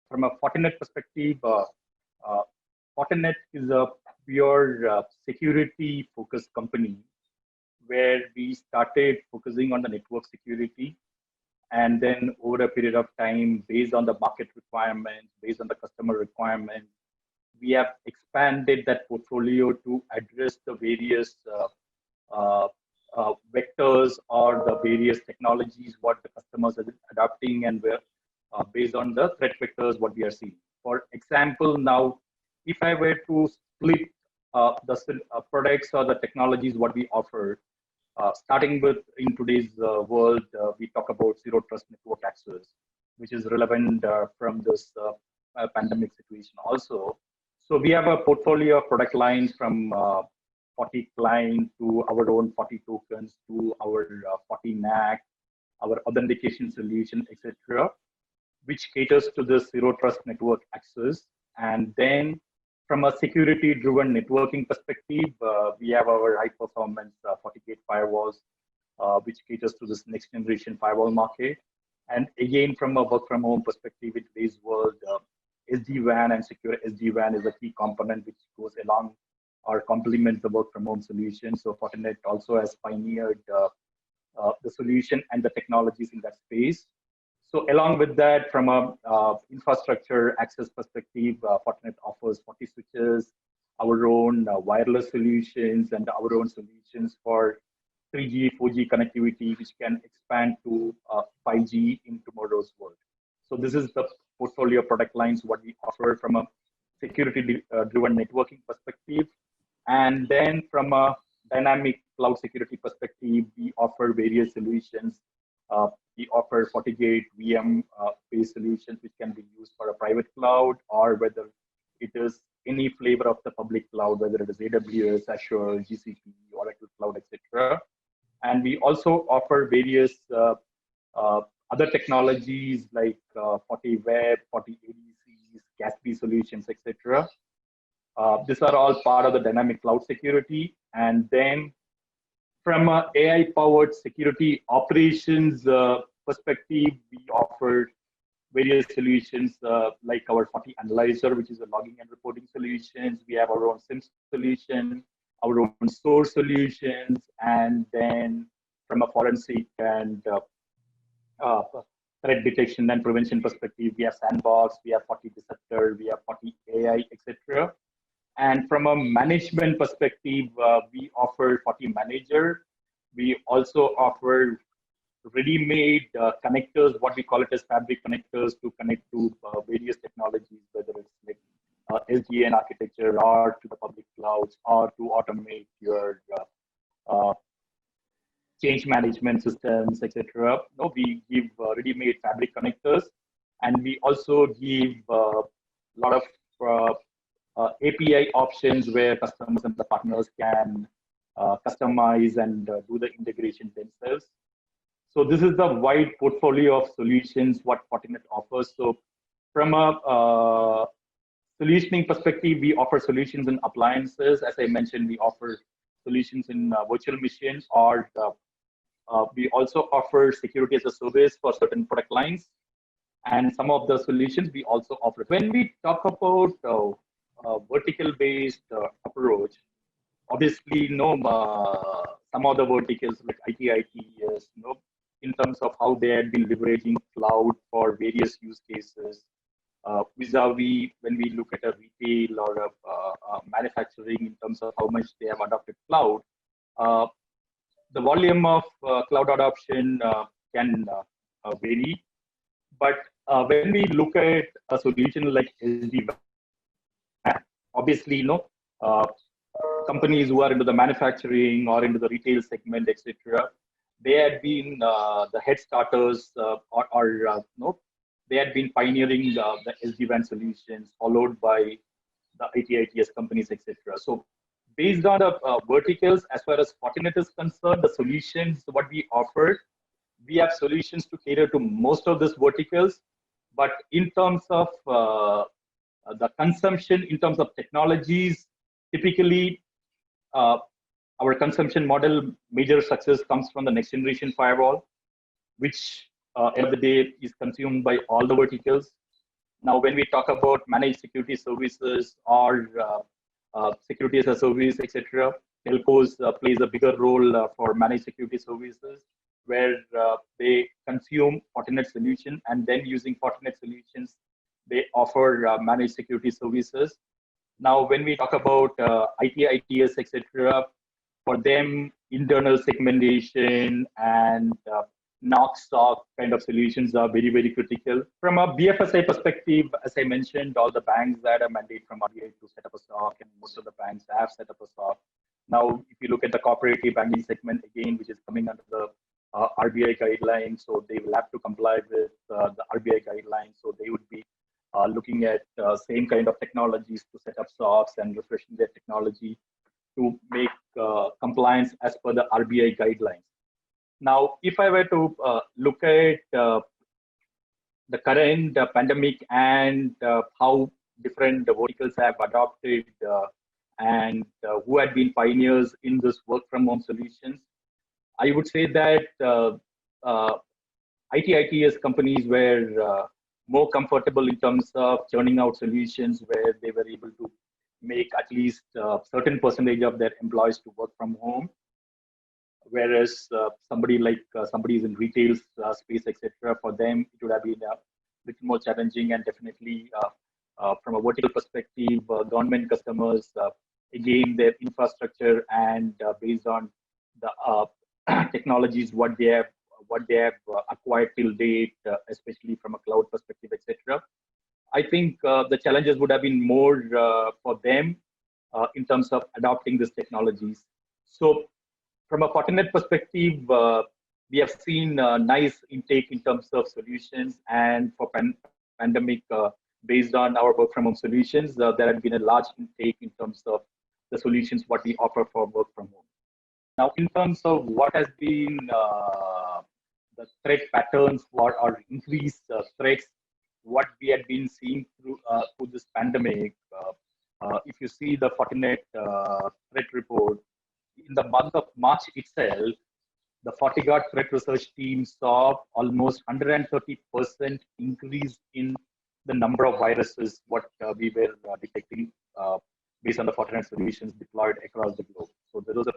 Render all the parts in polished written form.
from a Fortinet perspective, Fortinet is a pure security-focused company where we started focusing on the network security. And then over a period of time, based on the market requirements, based on the customer requirements, we have expanded that portfolio to address the various uh, vectors or the various technologies what the customers are adopting and where, based on the threat vectors what we are seeing. For example, now, if I were to split the products or the technologies what we offer, starting with in today's world, we talk about zero trust network access, which is relevant from this pandemic situation also. So we have a portfolio of product lines from Forti Client to our own Forti tokens to our Forti NAC, our authentication solution, etc., which caters to the zero trust network access. And then from a security driven networking perspective, we have our high performance FortiGate firewalls, which caters to this next generation firewall market. And again, from a work from home perspective in today's world, SD-WAN and secure SD-WAN is a key component which goes along or complements the work from home solution. So Fortinet also has pioneered the solution and the technologies in that space. So along with that, from a infrastructure access perspective, Fortinet offers FortiSwitches, our own wireless solutions, and our own solutions for 3G, 4G connectivity, which can expand to 5G in tomorrow's world. So this is the portfolio product lines what we offer from a security-driven networking perspective. And then from a dynamic cloud security perspective, we offer various solutions. We offer FortiGate VM-based solutions, which can be used for a private cloud, or whether it is any flavor of the public cloud, whether it is AWS, Azure, GCP, Oracle Cloud, etc. And we also offer various other technologies like FortiWeb, FortiADCs, CASB solutions, etc. These are all part of the dynamic cloud security. And then from an AI-powered security operations perspective, we offer various solutions like our FortiAnalyzer, which is a logging and reporting solutions. We have our own SIEM solution, our own source solutions, and then from a forensic and threat detection and prevention perspective, we have Sandbox, we have FortiDisruptor, we have FortiAI, etc. And from a management perspective, we offer FortiManager. We also offer ready-made connectors, what we call it as fabric connectors, to connect to various technologies, whether it's like SDN architecture or to the public clouds or to automate your change management systems, etc. No, we give ready-made fabric connectors, and we also give a lot of API options where customers and the partners can customize and do the integration themselves. So this is the wide portfolio of solutions what Fortinet offers. So from a solutioning perspective, we offer solutions in appliances. As I mentioned, we offer solutions in virtual machines, or we also offer security as a service for certain product lines. And some of the solutions we also offer. When we talk about vertical-based approach, obviously, some of the verticals like ITIT, in terms of how they had been leveraging cloud for various use cases, vis-a-vis when we look at a retail or a manufacturing in terms of how much they have adopted cloud, the volume of cloud adoption can vary. But when we look at a solution like SD-WAN, obviously, companies who are into the manufacturing or into the retail segment, etc., they had been the head starters, they had been pioneering the SD-WAN solutions, followed by the IT/ITS companies, etc. So based on the verticals, as far as Fortinet is concerned, the solutions, what we offer, we have solutions to cater to most of these verticals. But in terms of the consumption, in terms of technologies, typically our consumption model, major success comes from the next generation firewall, which end of the day is consumed by all the verticals. Now, when we talk about managed security services or security as a service, etc., telcos plays a bigger role for managed security services, where they consume Fortinet solution and then using Fortinet solutions, they offer managed security services. Now, when we talk about IT, ITS, etc., for them, internal segmentation and knock SOC kind of solutions are very, very critical. From a BFSI perspective, as I mentioned, all the banks that are mandate from RBI to set up a SOC, and most of the banks have set up a SOC. Now, if you look at the cooperative banking segment again, which is coming under the RBI guidelines, so they will have to comply with the RBI guidelines. So they would be looking at same kind of technologies to set up SOCs and refreshing their technology to make compliance as per the RBI guidelines. Now, if I were to look at the current pandemic and how different verticals have adopted and who had been pioneers in this work from home solutions, I would say that ITS companies were more comfortable in terms of churning out solutions where they were able to make at least a certain percentage of their employees to work from home. Whereas somebody is in retail space, etc., for them it would have been a little more challenging, and definitely from a vertical perspective, government customers, again, their infrastructure and based on the technologies what they have acquired till date, especially from a cloud perspective, etc. I think the challenges would have been more for them in terms of adopting these technologies. So from a Fortinet perspective, we have seen nice intake in terms of solutions, and for pandemic, based on our work from home solutions, there had been a large intake in terms of the solutions what we offer for work from home. Now, in terms of what has been the threat patterns or increased threats, what we had been seeing through this pandemic, if you see the Fortinet threat report, in the month of March itself, the FortiGuard threat research team saw almost 130% increase in the number of viruses what we were detecting based on the Fortinet solutions deployed across the globe. So there was a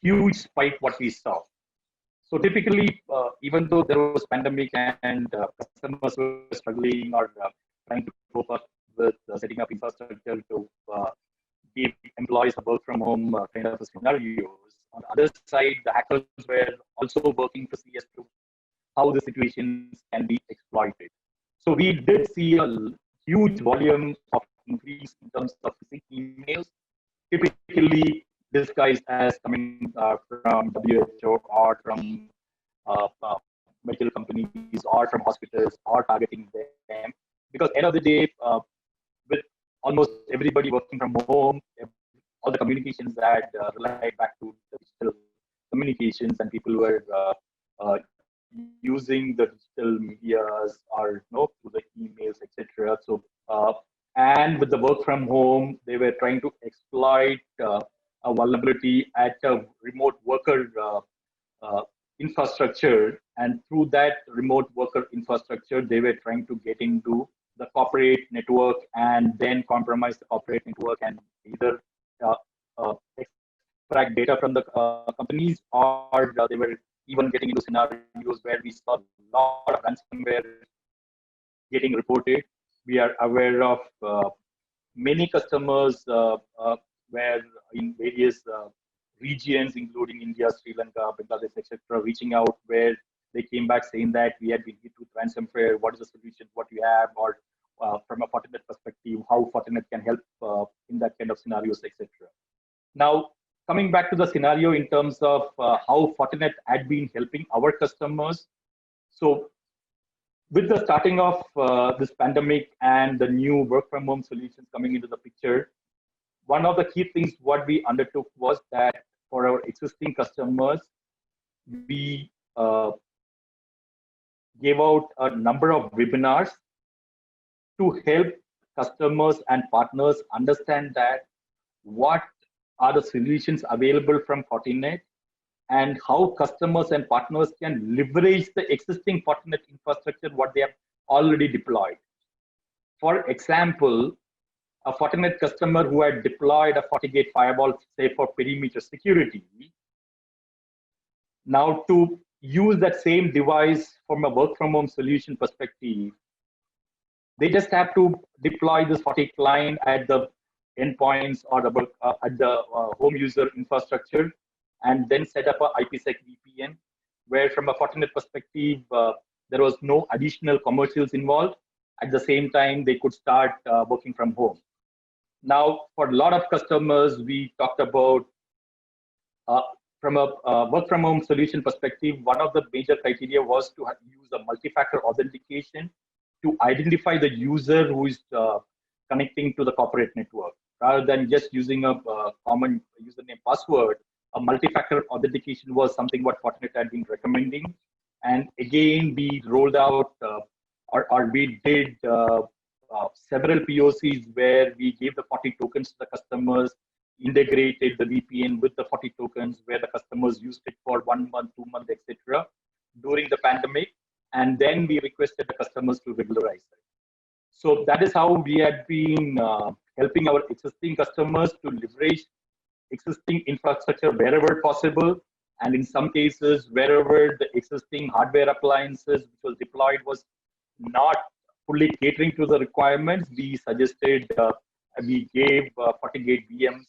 huge spike what we saw. So typically, even though there was pandemic and customers were struggling or trying to cope up with setting up infrastructure to give employees a work from home kind of scenarios, on the other side, the hackers were also working to see as to how the situations can be exploited. So we did see a huge volume of increase in terms of phishing emails, typically disguised as coming from WHO or from medical companies or from hospitals or targeting them. Because end of the day, with almost everybody working from home, all the communications that relied back to digital communications, and people were using the digital medias or through the emails, etc. So and with the work from home, they were trying to exploit a vulnerability at a remote worker infrastructure, and through that remote worker infrastructure, they were trying to get into the corporate network and then compromise the corporate network and either extract data from the companies, or they were even getting into scenarios where we saw a lot of ransomware getting reported. We are aware of many customers where in various regions, including India, Sri Lanka, Bangladesh, etc., reaching out where they came back saying that we had been hit with ransomware. What is the solution? What you have? Or from a Fortinet perspective, how Fortinet can help in that kind of scenarios, etc. Now, coming back to the scenario in terms of how Fortinet had been helping our customers. So with the starting of this pandemic and the new work from home solutions coming into the picture, one of the key things what we undertook was that for our existing customers, we gave out a number of webinars to help customers and partners understand that what are the solutions available from Fortinet and how customers and partners can leverage the existing Fortinet infrastructure what they have already deployed. For example, a Fortinet customer who had deployed a FortiGate firewall, say for perimeter security, now to use that same device from a work from home solution perspective, they just have to deploy this FortiClient at the endpoints or at the home user infrastructure, and then set up a IPsec VPN, where from a Fortinet perspective, there was no additional commercials involved. At the same time, they could start working from home. Now, for a lot of customers, we talked about from a work from home solution perspective, one of the major criteria was to use a multi-factor authentication to identify the user who is connecting to the corporate network. Rather than just using a common username password, a multi-factor authentication was something what Fortinet had been recommending. And again, we rolled out or we did several POCs where we gave the Forti tokens to the customers, integrated the VPN with the Forti tokens, where the customers used it for 1 month, 2 months, etc. during the pandemic. And then we requested the customers to regularize it. So that is how we had been helping our existing customers to leverage existing infrastructure wherever possible. And in some cases, wherever the existing hardware appliances which was deployed was not fully catering to the requirements, we suggested, we gave FortiGate VMs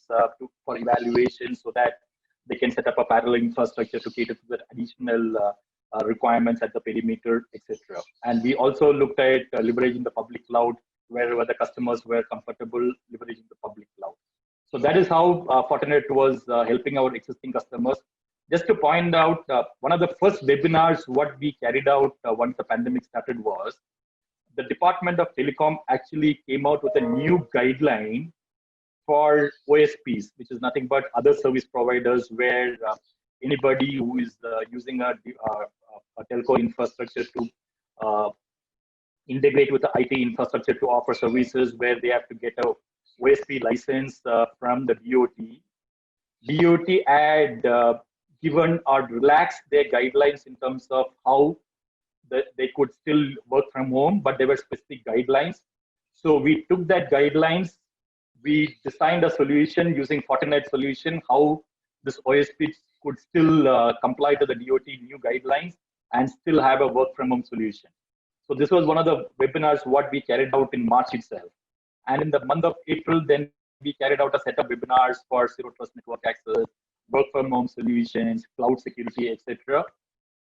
for evaluation so that they can set up a parallel infrastructure to cater to the additional requirements at the perimeter, etc. And we also looked at leveraging the public cloud wherever the customers were comfortable leveraging the public cloud. So that is how Fortinet was helping our existing customers. Just to point out, one of the first webinars what we carried out once the pandemic started was the Department of Telecom actually came out with a new guideline for OSPs, which is nothing but other service providers, where anybody who is using a telco infrastructure to integrate with the IT infrastructure to offer services, where they have to get a OSP license from the DOT. DOT had given or relaxed their guidelines in terms of how they could still work from home, but there were specific guidelines. So we took that guidelines, we designed a solution using Fortinet solution, how this OSP could still comply to the DOT new guidelines and still have a work from home solution. So this was one of the webinars what we carried out in March itself. And in the month of April, then we carried out a set of webinars for Zero Trust Network Access, work from home solutions, cloud security, etc.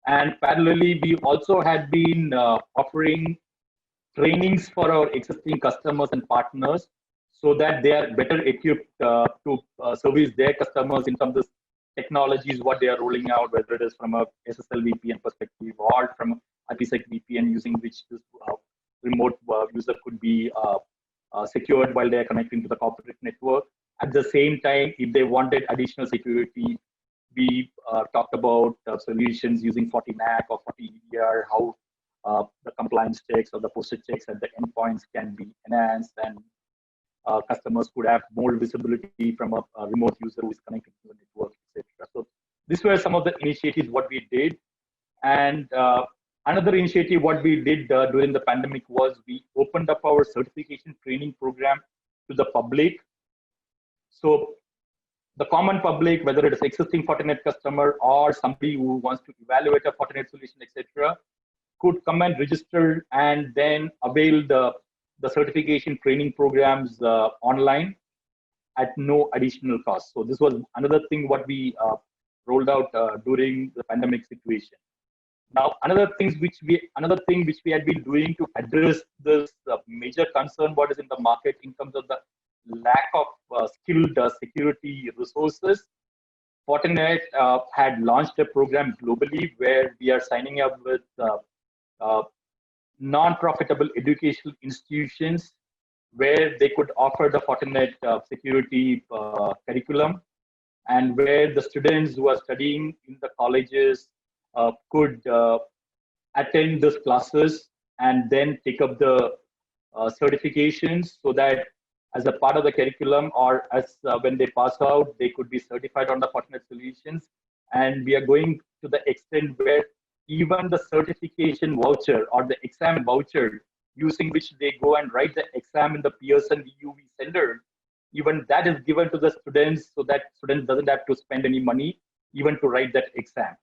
And parallelly, we also had been offering trainings for our existing customers and partners so that they are better equipped to service their customers in terms of technologies, what they are rolling out, whether it is from a SSL VPN perspective or from IPsec VPN, using which this remote user could be secured while they are connecting to the corporate network. At the same time, if they wanted additional security, we talked about solutions using FortiNAC or FortiEDR, how the compliance checks or the posted checks at the endpoints can be enhanced, and customers could have more visibility from a remote user who is connected to the network, etc. So these were some of the initiatives what we did. And another initiative what we did during the pandemic was we opened up our certification training program to the public. So the common public, whether it is existing Fortinet customer or somebody who wants to evaluate a Fortinet solution, etc., could come and register and then avail the certification training programs online at no additional cost. So this was another thing what we rolled out during the pandemic situation. Now, another thing which we had been doing to address this major concern what is in the market in terms of the lack of skilled security resources, Fortinet had launched a program globally where we are signing up with non-profitable educational institutions where they could offer the Fortinet security curriculum, and where the students who are studying in the colleges could attend those classes and then take up the certifications, so that as a part of the curriculum or as when they pass out, they could be certified on the Fortinet solutions. And we are going to the extent where even the certification voucher or the exam voucher using which they go and write the exam in the Pearson VUE Center, even that is given to the students so that students doesn't have to spend any money even to write that exam.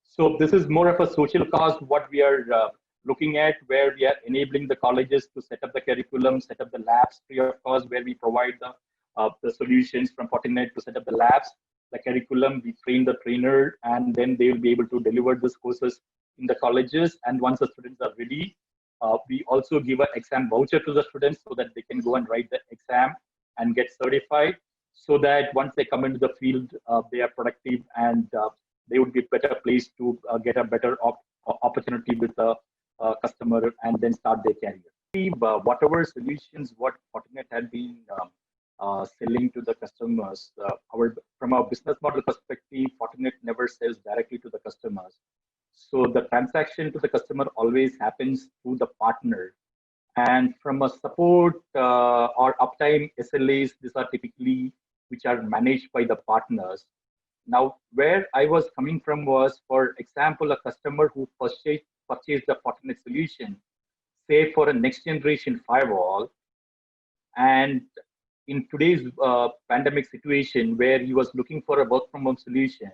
So this is more of a social cause what we are looking at, where we are enabling the colleges to set up the curriculum, set up the labs free of cost, where we provide the solutions from Fortinet to set up the labs, the curriculum, we train the trainer, and then they will be able to deliver these courses in the colleges. And once the students are ready, we also give an exam voucher to the students so that they can go and write the exam and get certified, so that once they come into the field, they are productive and they would be better placed to get a better opportunity with the customer and then start their career. Whatever solutions what Fortinet had been selling to the customers, from a business model perspective, Fortinet never sells directly to the customers. So the transaction to the customer always happens through the partner. And from a support or uptime SLAs, these are typically which are managed by the partners. Now, where I was coming from was, for example, a customer who purchased the Fortinet solution, say for a next generation firewall, and in today's pandemic situation where he was looking for a work from home solution,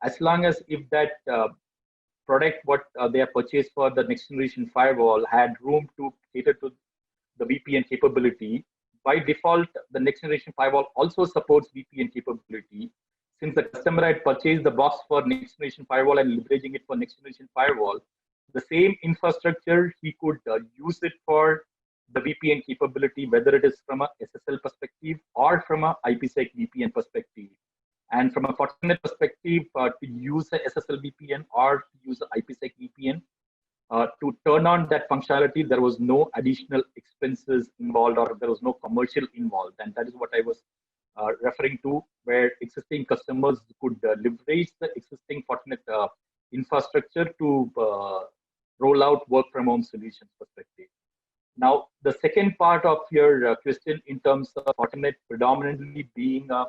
as long as if that product what they have purchased for the next generation firewall had room to cater to the VPN capability, by default, the next generation firewall also supports VPN capability. Since the customer had purchased the box for next generation firewall and leveraging it for next generation firewall, the same infrastructure, he could use it for the VPN capability, whether it is from a SSL perspective or from a IPsec VPN perspective. And from a Fortinet perspective, to use a SSL VPN or to use an IPsec VPN, to turn on that functionality, there was no additional expenses involved, or there was no commercial involved. And that is what I was referring to, where existing customers could leverage the existing Fortinet infrastructure to roll out work from home solutions perspective. Now, the second part of your question in terms of Fortinet predominantly being a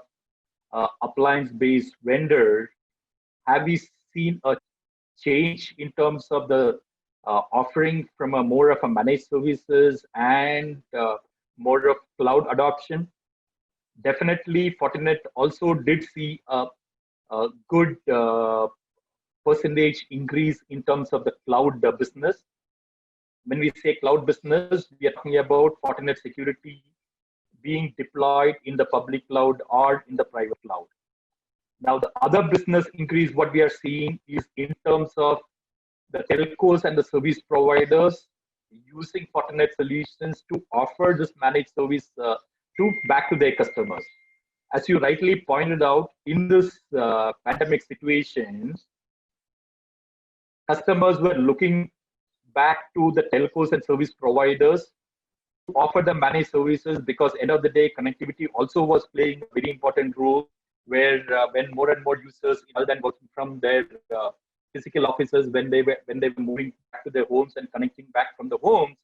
appliance-based vendor, have we seen a change in terms of the offering from a more of a managed services and more of cloud adoption? Definitely, Fortinet also did see a good percentage increase in terms of the cloud business. When we say cloud business, we are talking about Fortinet security being deployed in the public cloud or in the private cloud. Now, the other business increase, what we are seeing is in terms of the telcos and the service providers using Fortinet solutions to offer this managed service back to their customers. As you rightly pointed out, in this pandemic situation, customers were looking back to the telcos and service providers to offer the managed services, because end of the day, connectivity also was playing a very important role, where when more and more users, other than working from their physical offices, when they were moving back to their homes and connecting back from the homes,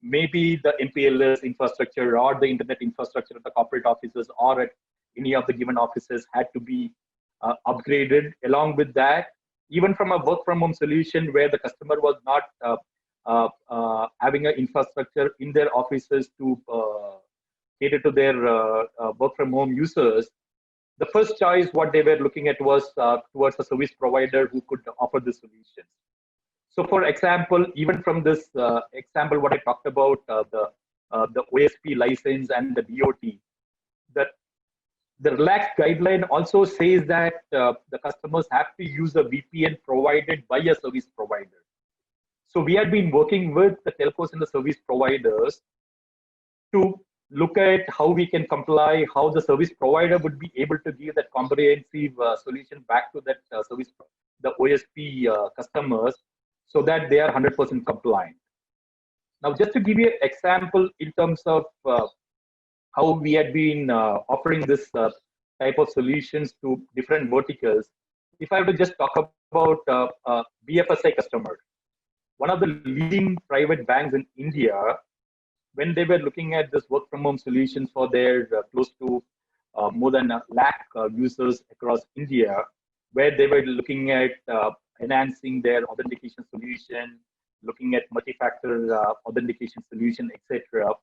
maybe the MPLS infrastructure or the internet infrastructure at the corporate offices or at any of the given offices had to be upgraded. Along with that, even from a work from home solution where the customer was not having an infrastructure in their offices to cater to their work from home users, the first choice what they were looking at was towards a service provider who could offer the solutions. So for example, even from this example, what I talked about, the OSP license and the DOT, that the relaxed guideline also says that the customers have to use a VPN provided by a service provider. So we have been working with the telcos and the service providers to look at how we can comply, how the service provider would be able to give that comprehensive solution back to that service, the OSP customers, so that they are 100% compliant. Now, just to give you an example in terms of how we had been offering this type of solutions to different verticals, if I were to just talk about BFSI customer, one of the leading private banks in India, when they were looking at this work from home solutions for their close to more than 1 lakh users across India, where they were looking at enhancing their authentication solution, looking at multi-factor authentication solution, etc.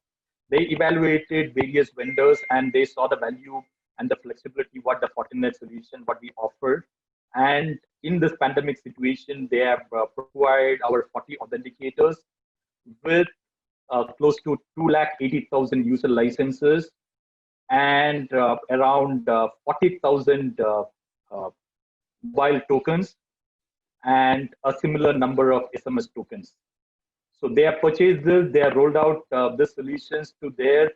They evaluated various vendors and they saw the value and the flexibility what the Fortinet solution, what we offered. And in this pandemic situation, they have provided our 40 authenticators with close to 280,000 user licenses and around 40,000 mobile tokens and a similar number of SMS tokens. So they have purchased this, they have rolled out the solutions to their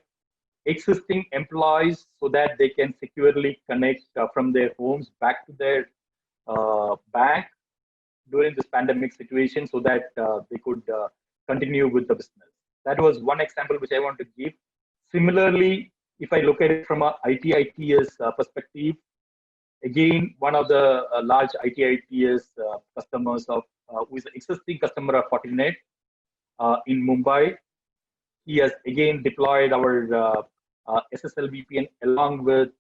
existing employees so that they can securely connect from their homes back to their bank during this pandemic situation so that they could continue with the business. That was one example which I want to give. Similarly, if I look at it from a IT/ITES perspective, again, one of the large IT/ITES customers of who is an existing customer of Fortinet in Mumbai, he has again deployed our SSL VPN along with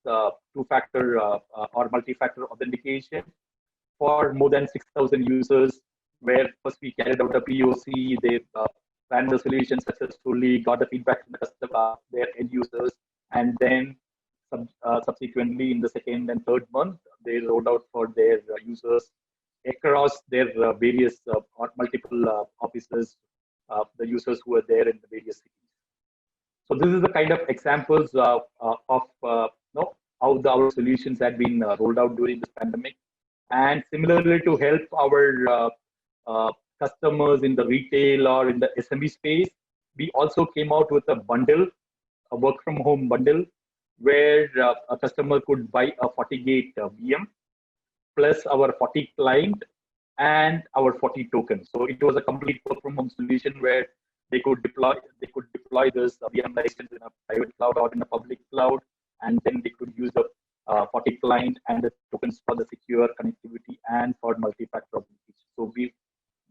two-factor or multi-factor authentication for more than 6,000 users, where first we carried out a POC, they ran the solution successfully, got the feedback from the customer, their end users, and then subsequently in the second and third month, they rolled out for their users across their various or multiple offices, the users who are there in the various cities. So this is the kind of examples of how our solutions had been rolled out during this pandemic. And similarly, to help our customers in the retail or in the SME space, we also came out with a bundle, a work from home bundle, where a customer could buy a FortiGate VM plus our Forti client and our Forti token. So it was a complete work from home solution where they could deploy this VM license in a private cloud or in a public cloud, and then they could use the Forti client and the tokens for the secure connectivity and for multi-factor authentication. So we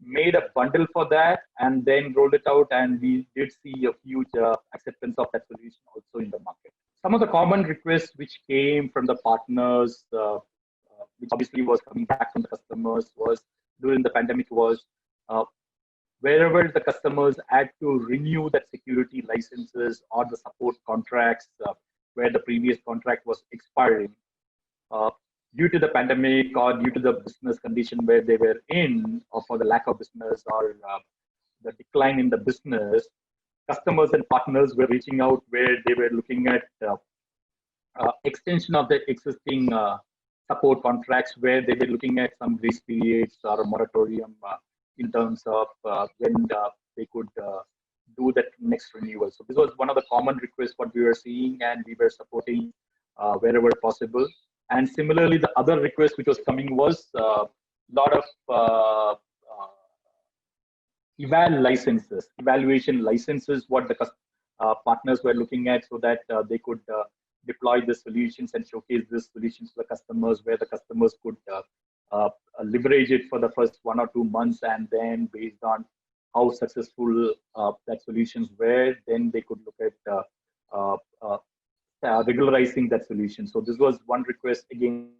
made a bundle for that and then rolled it out, and we did see a huge acceptance of that solution also in the market. Some of the common requests which came from the partners, which obviously was coming back from the customers, was during the pandemic was wherever the customers had to renew that security licenses or the support contracts where the previous contract was expiring, due to the pandemic or due to the business condition where they were in, or for the lack of business or the decline in the business, customers and partners were reaching out where they were looking at extension of the existing support contracts, where they were looking at some grace periods or a moratorium in terms of when they could do that next renewal. So this was one of the common requests what we were seeing, and we were supporting wherever possible. And similarly, the other request which was coming was a lot of evaluation licenses, what the partners were looking at, so that they could deploy the solutions and showcase these solutions to the customers, where the customers could leverage it for the first 1 or 2 months, and then based on how successful that solutions were, then they could look at regularizing that solution. So this was one request again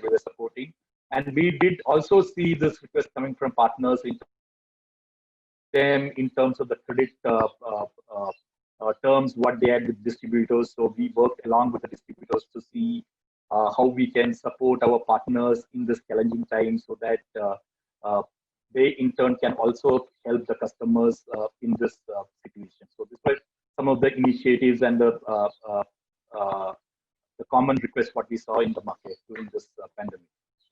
we were supporting, and we did also see this request coming from partners in terms of the credit terms what they had with distributors. So we worked along with the distributors to see how we can support our partners in this challenging time, so that they in turn can also help the customers in this situation. So this was some of the initiatives and the common requests what we saw in the market during this pandemic.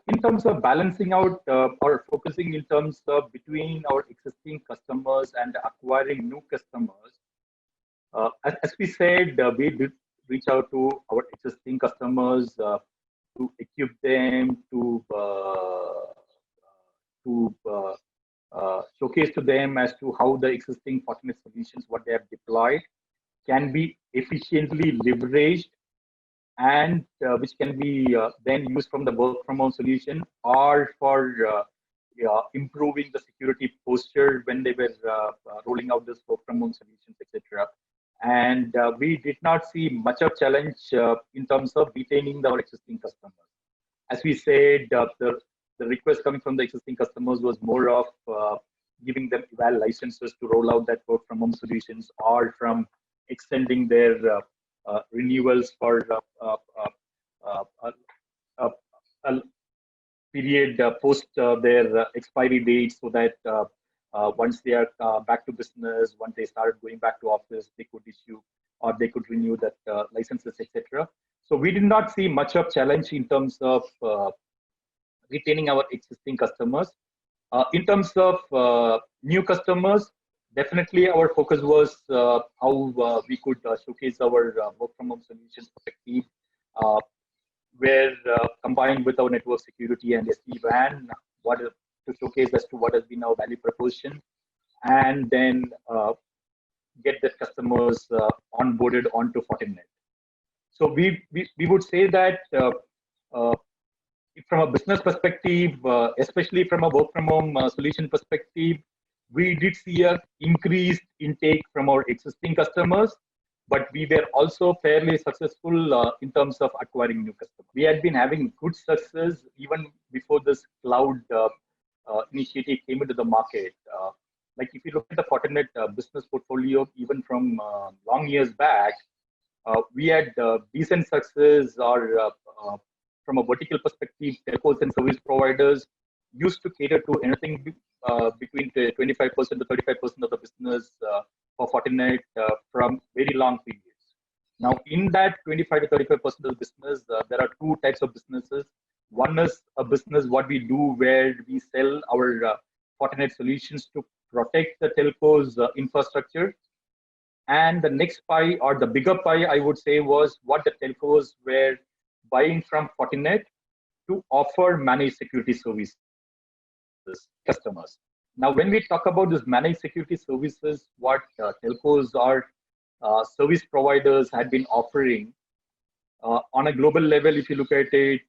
In terms of balancing out or focusing in terms of between our existing customers and acquiring new customers, as we said, we did reach out to our existing customers to equip them, to showcase to them as to how the existing Fortinet solutions, what they have deployed, can be efficiently leveraged, and which can be then used from the work from home solution, or for improving the security posture when they were rolling out this work from home solutions, etc. And we did not see much of challenge in terms of retaining our existing customers. As we said, the request coming from the existing customers was more of giving them eval licenses to roll out that work from home solutions, or from extending their renewals for a, a period post their expiry date, so that once they are back to business, once they started going back to office, they could issue or they could renew that licenses, etc. So we did not see much of challenge in terms of retaining our existing customers. In terms of new customers, definitely our focus was how we could showcase our work from home solutions perspective, uh, where combined with our network security and SD-WAN, to showcase as to what has been our value proposition, and then get the customers onboarded onto Fortinet. So we would say that uh, from a business perspective, especially from a work from home solution perspective, we did see a increased intake from our existing customers, but we were also fairly successful in terms of acquiring new customers. We had been having good success even before this cloud initiative came into the market. Like if you look at the Fortinet business portfolio, even from long years back, we had decent success, or from a vertical perspective, telcos and service providers used to cater to anything between 25% to 35% of the business for Fortinet from very long periods. Now, in that 25 to 35% of the business, there are two types of businesses. One is a business what we do where we sell our Fortinet solutions to protect the telco's infrastructure. And the next pie, or the bigger pie, I would say, was what the telcos were buying from Fortinet to offer managed security services customers. Now, when we talk about this managed security services, what telcos or service providers had been offering on a global level, if you look at it,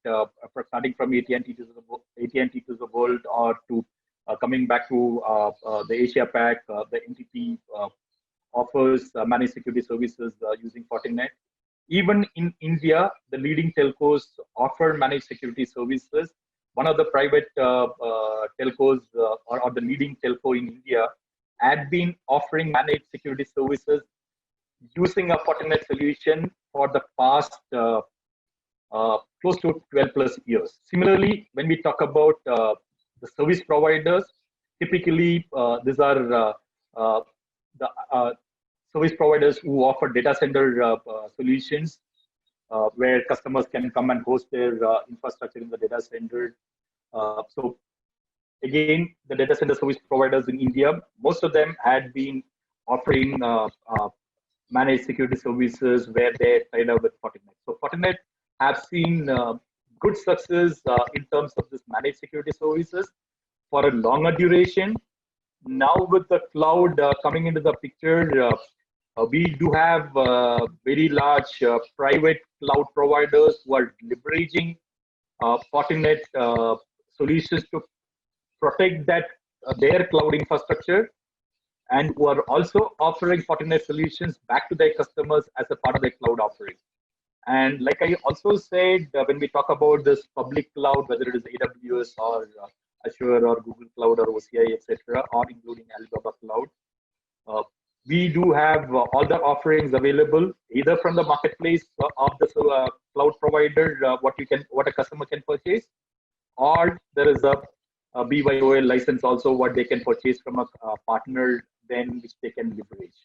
starting from AT&T to the world, or to coming back to the Asia Pac, the entity offers managed security services using Fortinet. Even in India, the leading telcos offer managed security services. One of the private telcos, or the leading telco in India, had been offering managed security services using a Fortinet solution for the past close to 12 plus years. Similarly, when we talk about the service providers, typically these are the service providers who offer data center solutions, where customers can come and host their infrastructure in the data center. So again, the data center service providers in India, most of them had been offering managed security services where they tied up with Fortinet. So Fortinet have seen good success in terms of this managed security services for a longer duration. Now with the cloud coming into the picture, we do have very large private cloud providers who are leveraging Fortinet solutions to protect that their cloud infrastructure, and who are also offering Fortinet solutions back to their customers as a part of their cloud offering. And like I also said, when we talk about this public cloud, whether it is AWS or Azure or Google Cloud or OCI, etc., or including Alibaba Cloud, we do have all the offerings available either from the marketplace of the cloud provider, what a customer can purchase, or there is a BYOL license also what they can purchase from a partner, then which they can leverage.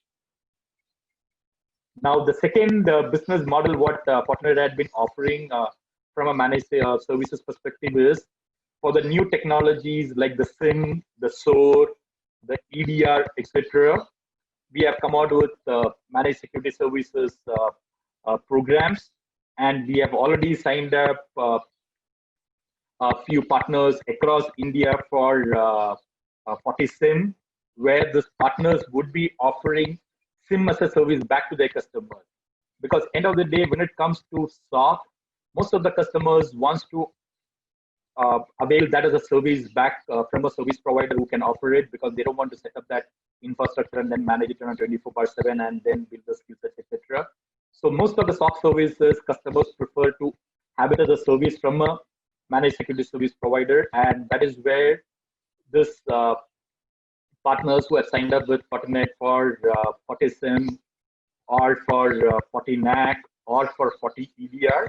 Now, the second business model what Fortinet had been offering from a managed services perspective is for the new technologies like the SIM, the SOAR, the EDR, etc. We have come out with managed security services programs, and we have already signed up a few partners across India for FortiSIM, where these partners would be offering SIM as a service back to their customers. Because end of the day, when it comes to SOC, most of the customers wants to avail that as a service back from a service provider who can offer it, because they don't want to set up that infrastructure and then manage it on a 24/7 and then build the skill sets, etc. So most of the SOC services, customers prefer to have it as a service from a managed security service provider, and that is where this partners who have signed up with Fortinet for FortiSIM or for FortiNAC or for FortiEDR,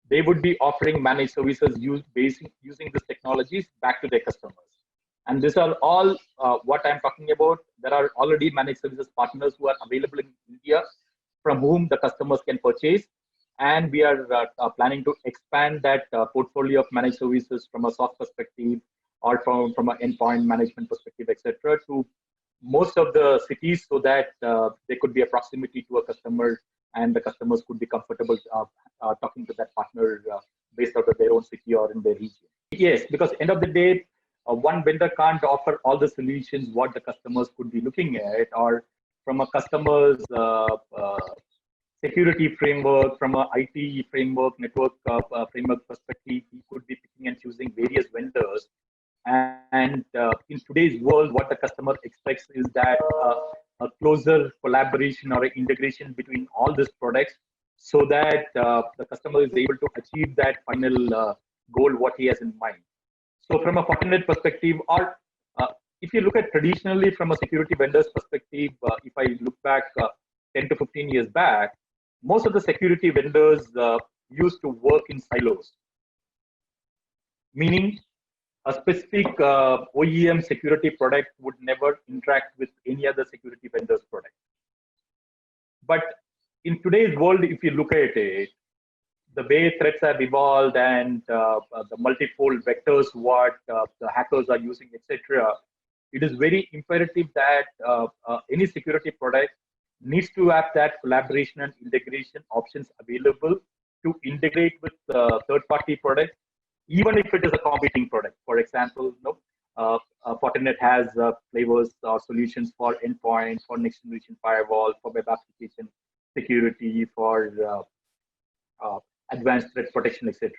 they would be offering managed services using these technologies back to their customers. And these are all what I'm talking about. There are already managed services partners who are available in India from whom the customers can purchase. And we are planning to expand that portfolio of managed services from a SOC perspective or from an endpoint management perspective, etc., to most of the cities so that there could be a proximity to a customer and the customers could be comfortable talking to that partner based out of their own city or in their region. Yes, because end of the day, one vendor can't offer all the solutions what the customers could be looking at, or from a customer's security framework, from a IT framework, network framework perspective, he could be picking and choosing various vendors. And in today's world, what the customer expects is that a closer collaboration or integration between all these products so that the customer is able to achieve that final goal, what he has in mind. So from a Fortinet perspective, or if you look at traditionally from a security vendor's perspective, if I look back 10 to 15 years back, most of the security vendors used to work in silos, meaning a specific OEM security product would never interact with any other security vendor's product. But in today's world, if you look at it, the way threats have evolved and the multifold vectors what the hackers are using, etc., it is very imperative that any security product needs to have that collaboration and integration options available to integrate with third-party products, even if it is a competing product. For example, Fortinet has flavors or solutions for endpoints, for next generation firewall, for web application security, for advanced threat protection, etc.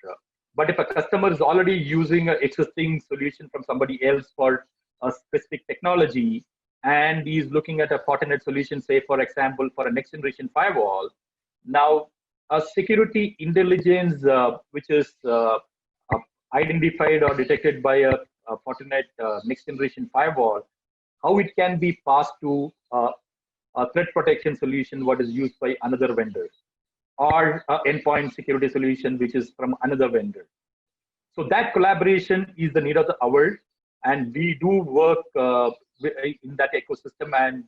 But if a customer is already using an existing solution from somebody else for a specific technology, and he's looking at a Fortinet solution, say, for example, for a next generation firewall, now a security intelligence which is identified or detected by a Fortinet next generation firewall, how it can be passed to a threat protection solution what is used by another vendor, or endpoint security solution which is from another vendor. So that collaboration is the need of the hour, and we do work in that ecosystem. And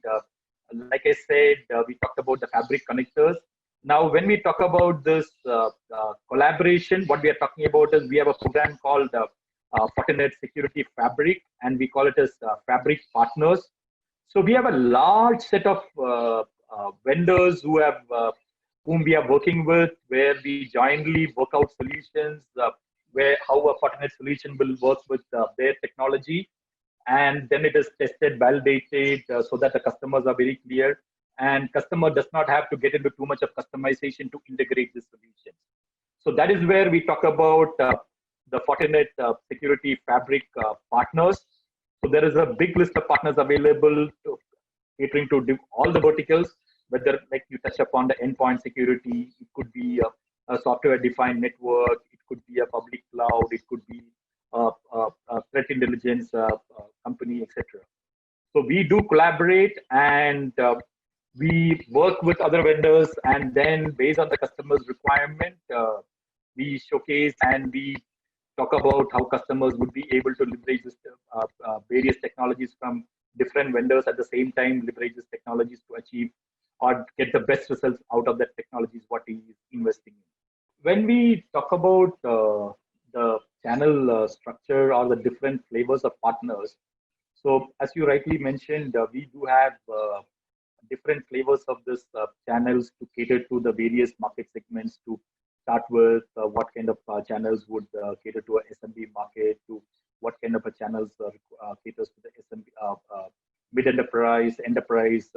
like I said, we talked about the fabric connectors. Now, when we talk about this collaboration, what we are talking about is we have a program called Fortinet Security Fabric, and we call it as Fabric Partners. So we have a large set of vendors who have whom we are working with, where we jointly work out solutions, where how a Fortinet solution will work with their technology, and then it is tested, validated, so that the customers are very clear, and customer does not have to get into too much of customization to integrate this solution. So that is where we talk about the Fortinet Security Fabric partners. So there is a big list of partners available to catering to all the verticals, whether like you touch upon the endpoint security, it could be a software-defined network, it could be a public cloud, it could be a threat intelligence company, etc. So we do collaborate, and we work with other vendors, and then based on the customer's requirement, we showcase and we talk about how customers would be able to leverage this, various technologies from different vendors at the same time, leverage these technologies to achieve or get the best results out of that technologies what he is investing in. When we talk about the channel structure or the different flavors of partners, so as you rightly mentioned, we do have different flavors of this channels to cater to the various market segments. To start with, what kind of channels would cater to a SMB market, to what kind of a channels caters to the SMB, mid-enterprise, enterprise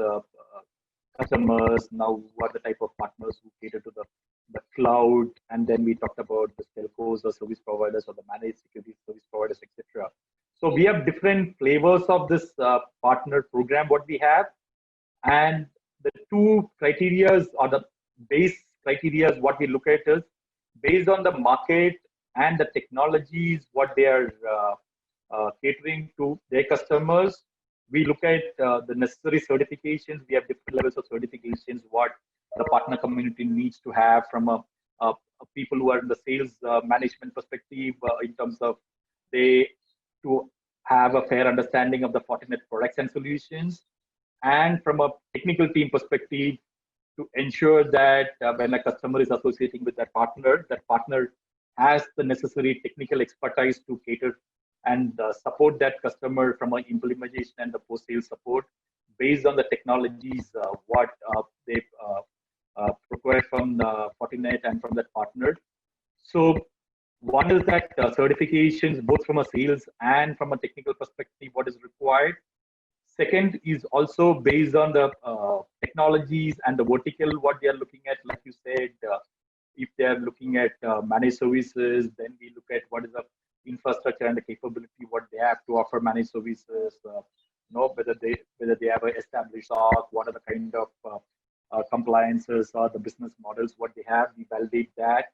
customers. Now, what the type of partners who cater to the cloud, and then we talked about the telcos or service providers or the managed security service providers, etc. So we have different flavors of this partner program what we have, and the two criterias or the base criterias what we look at is based on the market and the technologies what they are catering to their customers. We look at the necessary certifications. We have different levels of certifications, what the partner community needs to have from a people who are in the sales management perspective in terms of they to have a fair understanding of the Fortinet products and solutions, and from a technical team perspective to ensure that when a customer is associating with that partner has the necessary technical expertise to cater and support that customer from an implementation and the post-sales support based on the technologies what they procure from Fortinet and from that partner. So one is that certifications, both from a sales and from a technical perspective, what is required. Second is also based on the technologies and the vertical, what they are looking at. Like you said, if they are looking at managed services, then we look at what is the infrastructure and the capability, what they have to offer managed services, whether they have an established SOC, what are the kind of compliances or the business models, what they have. We validate that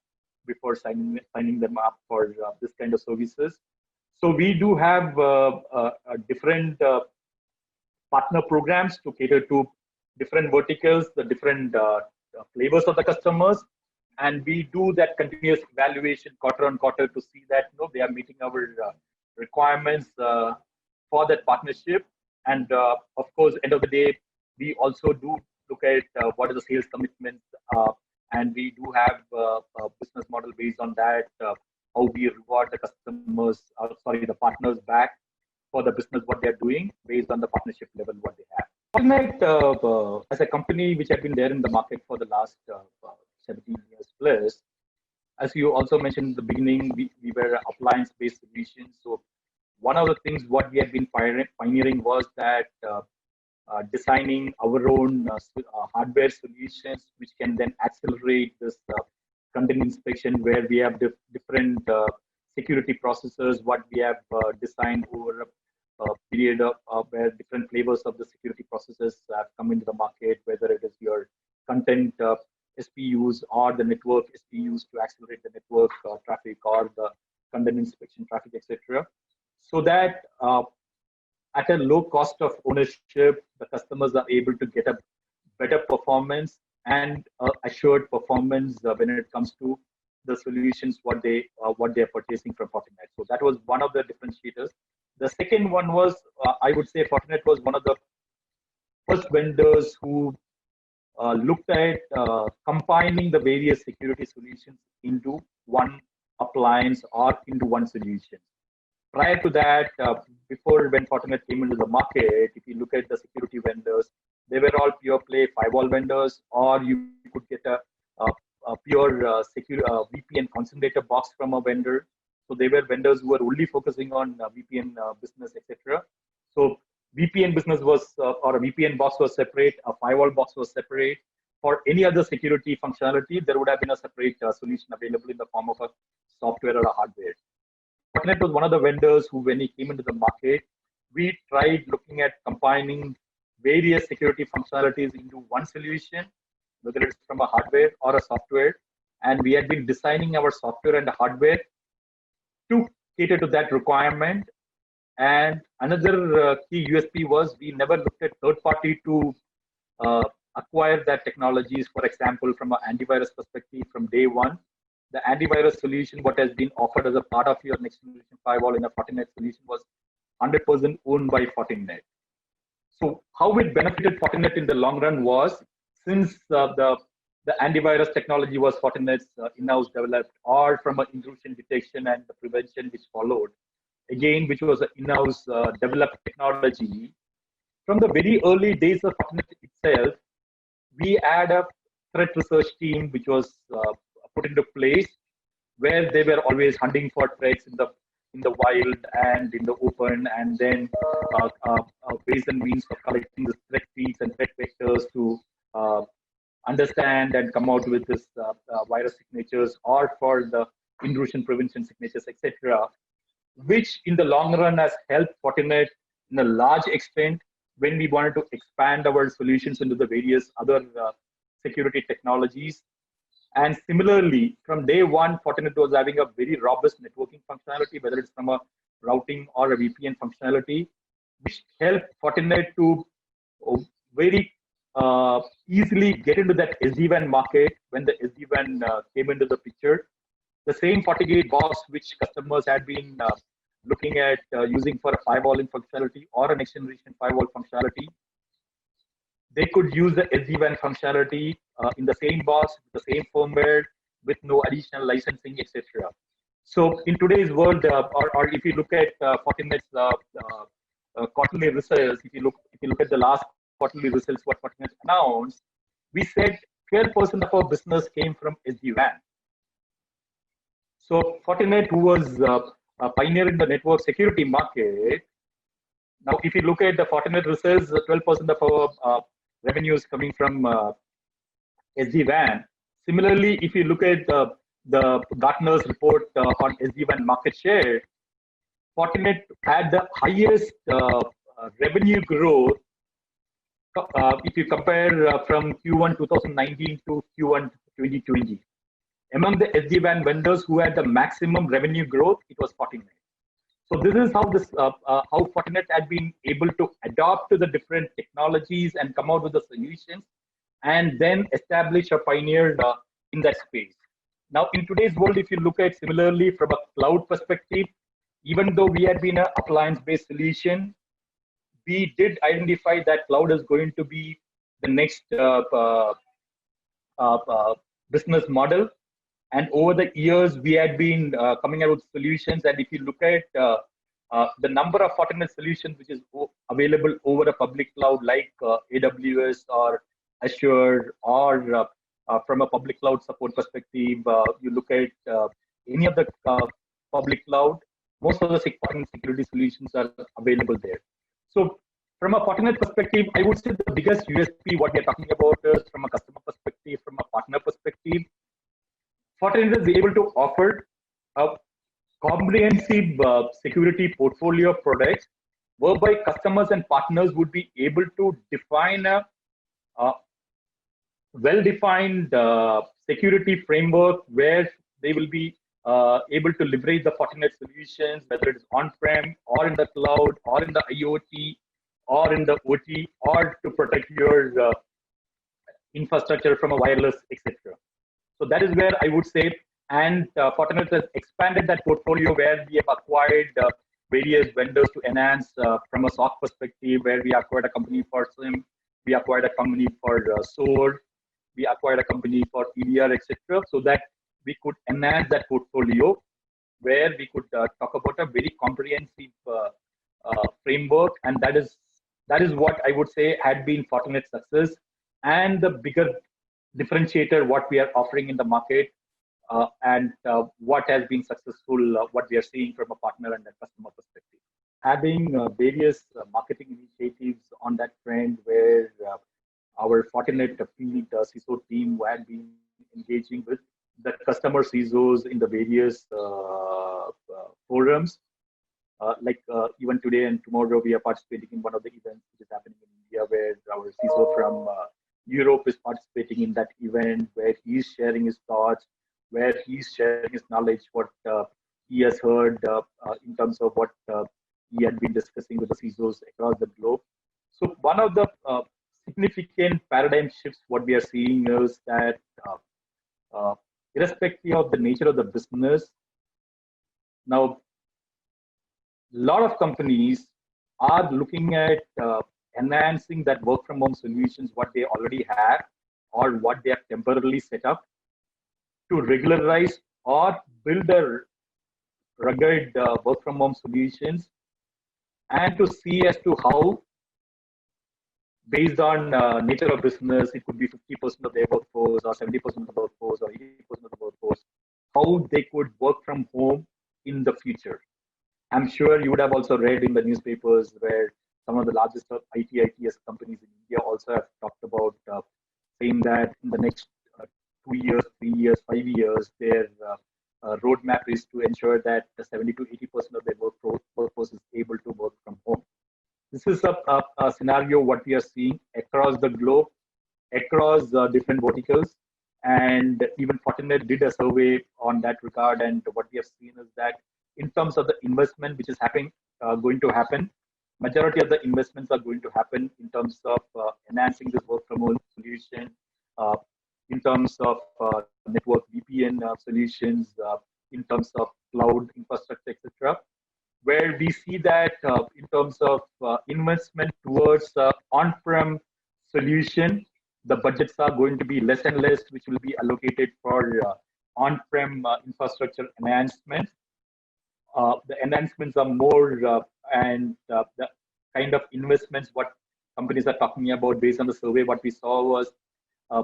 before signing them up for this kind of services. So we do have different partner programs to cater to different verticals, the different flavors of the customers, and we do that continuous evaluation quarter on quarter to see that they are meeting our requirements for that partnership. And of course, end of the day, we also do look at what are the sales commitments, and we do have a business model based on that, how we reward the customers, the partners back for the business what they're doing based on the partnership level what they have. Fortinet, as a company which had been there in the market for the last 17 years plus, as you also mentioned in the beginning, we were appliance-based solutions. So one of the things what we had been pioneering was that designing our own hardware solutions, which can then accelerate this content inspection, where we have different security processes, what we have designed over a period of where different flavors of the security processes have come into the market, whether it is your content SPUs or the network SPUs to accelerate the network traffic or the content inspection traffic, etc. So that at a low cost of ownership, the customers are able to get a better performance and assured performance when it comes to the solutions what they are purchasing from Fortinet. So that was one of the differentiators. The second one was, I would say, Fortinet was one of the first vendors who looked at combining the various security solutions into one appliance or into one solution. Prior to that, before when Fortinet came into the market, if you look at the security vendors, they were all pure play firewall vendors, or you could get a pure secure VPN concentrator box from a vendor. So they were vendors who were only focusing on VPN business, etc. So VPN business was, or a VPN box was separate, a firewall box was separate. For any other security functionality, there would have been a separate solution available in the form of a software or a hardware. Fortinet was one of the vendors who, when he came into the market, we tried looking at combining various security functionalities into one solution, whether it's from a hardware or a software. And we had been designing our software and the hardware to cater to that requirement. And another key USP was we never looked at third party to acquire that technologies. For example, from an antivirus perspective, from day one, the antivirus solution, what has been offered as a part of your next generation firewall in a Fortinet solution, was 100% owned by Fortinet. So how it benefited Fortinet in the long run was, since the antivirus technology was Fortinet's in-house developed, or from an intrusion detection and the prevention which followed, again, which was an in-house developed technology. From the very early days of Fortinet itself, we had a threat research team which was put into place, where they were always hunting for threats in the wild and in the open, and then ways and means of collecting the threat feeds and threat vectors to understand and come out with this virus signatures, or for the intrusion prevention signatures, etc., which in the long run has helped Fortinet in a large extent when we wanted to expand our solutions into the various other security technologies. And similarly, from day one, Fortinet was having a very robust networking functionality, whether it's from a routing or a VPN functionality, which helped Fortinet to very easily get into that SD-WAN market when the SD-WAN came into the picture. The same FortiGate box which customers had been looking at using for a firewalling functionality or a next generation firewall functionality, they could use the SD-WAN functionality in the same box, the same firmware, with no additional licensing, etc. So in today's world, or if you look at Fortinet's quarterly results, if you look at the last quarterly results, what Fortinet announced, we said 12% of our business came from SD-WAN. So Fortinet, who was a pioneer in the network security market, now if you look at the Fortinet results, 12% of our revenue is coming from SD-WAN. Similarly, if you look at the Gartner's report on SD-WAN market share, Fortinet had the highest revenue growth if you compare from Q1 2019 to Q1 2020. Among the SD-WAN vendors who had the maximum revenue growth, it was Fortinet. So this is how Fortinet had been able to adapt to the different technologies and come out with the solutions, and then establish a pioneer in that space. Now, in today's world, if you look at similarly from a cloud perspective, even though we had been an appliance-based solution, we did identify that cloud is going to be the next business model. And over the years, we had been coming out with solutions. And if you look at the number of Fortinet solutions which is available over a public cloud like AWS or Azure, or from a public cloud support perspective, you look at any of the public cloud, most of the Fortinet security solutions are available there. So from a Fortinet perspective, I would say the biggest USP what we are talking about is from a customer perspective, from a partner perspective, Fortinet is able to offer a comprehensive security portfolio of products whereby customers and partners would be able to define a well-defined security framework where they will be able to leverage the Fortinet solutions, whether it is on-prem or in the cloud or in the IoT or in the OT, or to protect your infrastructure from a wireless, etc. So that is where I would say, and Fortinet has expanded that portfolio where we have acquired various vendors to enhance from a SOC perspective, where we acquired a company for SIM, we acquired a company for SOAR, we acquired a company for EDR, etc., so that we could enhance that portfolio where we could talk about a very comprehensive framework, and that is what I would say had been Fortinet's success and the bigger differentiator what we are offering in the market, and what has been successful, what we are seeing from a partner and a customer perspective. Having various marketing initiatives on that trend where our Fortinet field CISO team had been engaging with the customer CISOs in the various forums. Like even today and tomorrow, we are participating in one of the events which is happening in India, where our CISO from Europe is participating in that event, where he's sharing his thoughts, where he's sharing his knowledge, what he has heard in terms of what he had been discussing with the CISOs across the globe. So one of the significant paradigm shifts what we are seeing is that irrespective of the nature of the business, now a lot of companies are looking at enhancing that work from home solutions, what they already have or what they have temporarily set up, to regularize or build a rugged work from home solutions, and to see as to how, based on nature of business, it could be 50% of their workforce or 70% of the workforce or 80% of the workforce, how they could work from home in the future. I'm sure you would have also read in the newspapers where some of the largest ITS companies in India also have talked about saying that in the next 2 years, 3 years, 5 years, their roadmap is to ensure that the 70 to 80% of their workforce is able to work from home. This is a scenario what we are seeing across the globe, across different verticals, and even Fortinet did a survey on that regard, and what we have seen is that in terms of the investment which is going to happen, majority of the investments are going to happen in terms of enhancing this work from home solution, uh, in terms of network VPN solutions, in terms of cloud infrastructure, etc. Where we see that in terms of investment towards on-prem solution, the budgets are going to be less and less, which will be allocated for on-prem infrastructure enhancement. The enhancements are more and the kind of investments what companies are talking about based on the survey, what we saw was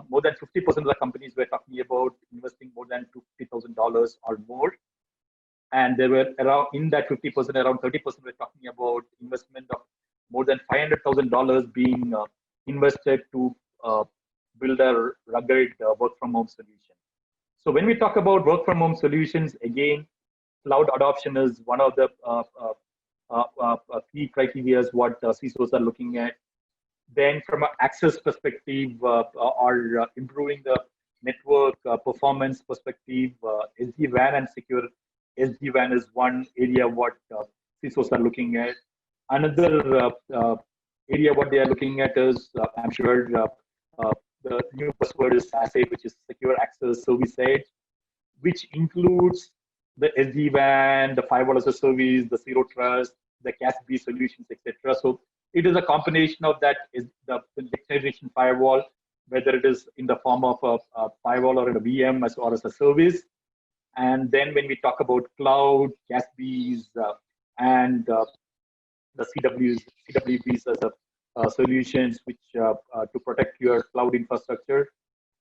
more than 50% of the companies were talking about investing more than $50,000 or more. And there were around, in that 50%, around 30% were talking about investment of more than $500,000 being invested to build a rugged work from home solution. So when we talk about work from home solutions, again, cloud adoption is one of the key criteria what CISOs are looking at. Then from an access perspective or improving the network performance perspective, SD-WAN and secure SD-WAN is one area what CISOs are looking at. Another area what they are looking at is, I'm sure the new buzzword is SASE, which is Secure Access Service Edge, which includes the SD-WAN, the firewall as a service, the Zero Trust, the CASB solutions, etc. So it is a combination of that is the next generation firewall, whether it is in the form of a firewall or in a VM or as a service. And then when we talk about cloud, CASBs, and the CWBs as a solutions which to protect your cloud infrastructure.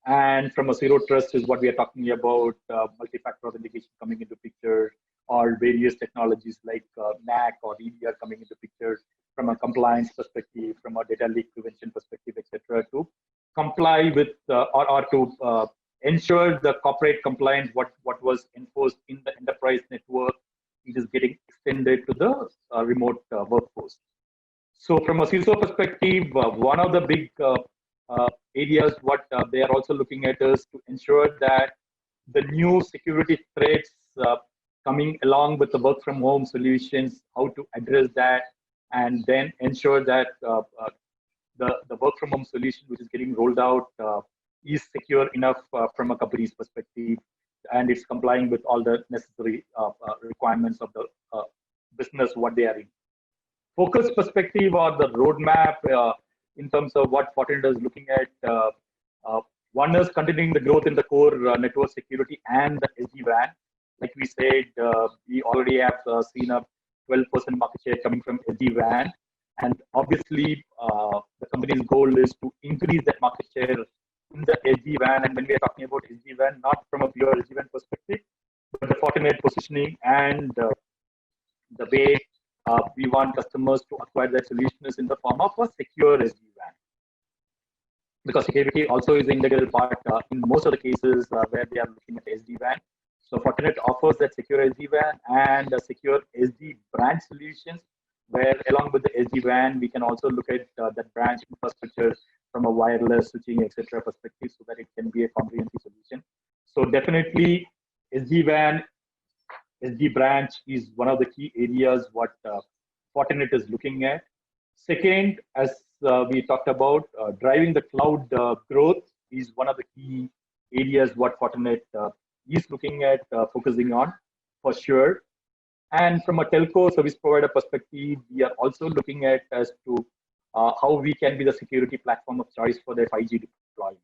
And from a Zero Trust is what we are talking about, multi-factor authentication coming into picture, or various technologies like NAC or EDR coming into picture from a compliance perspective, from a data leak prevention perspective, etc., to comply with or to ensure the corporate compliance, what was enforced in the enterprise network, it is getting extended to the remote workforce. So from a CISO perspective, one of the big areas what they are also looking at is to ensure that the new security threats coming along with the work from home solutions, how to address that, and then ensure that the work from home solution which is getting rolled out is secure enough from a company's perspective, and it's complying with all the necessary requirements of the business what they are in. Focus perspective or the roadmap in terms of what Fortinet is looking at. One is continuing the growth in the core network security and the SD-WAN. Like we said, we already have seen a 12% market share coming from SD-WAN. And obviously, the company's goal is to increase that market share in the SD-WAN. And when we are talking about SD-WAN, not from a pure SD-WAN perspective, but the Fortinet positioning and the way we want customers to acquire that solution is in the form of a secure SD-WAN. Because security also is an integral part in most of the cases where they are looking at SD-WAN. So Fortinet offers that secure SD-WAN and a secure SD-branch solutions, where along with the SD-WAN, we can also look at that branch infrastructure from a wireless switching, etc. perspective, so that it can be a comprehensive solution. So definitely SD-WAN, SD-branch is one of the key areas what Fortinet is looking at. Second, as we talked about, driving the cloud growth is one of the key areas what Fortinet is looking at focusing on for sure. And from a telco service provider perspective, we are also looking at as to how we can be the security platform of choice for their 5G deployment.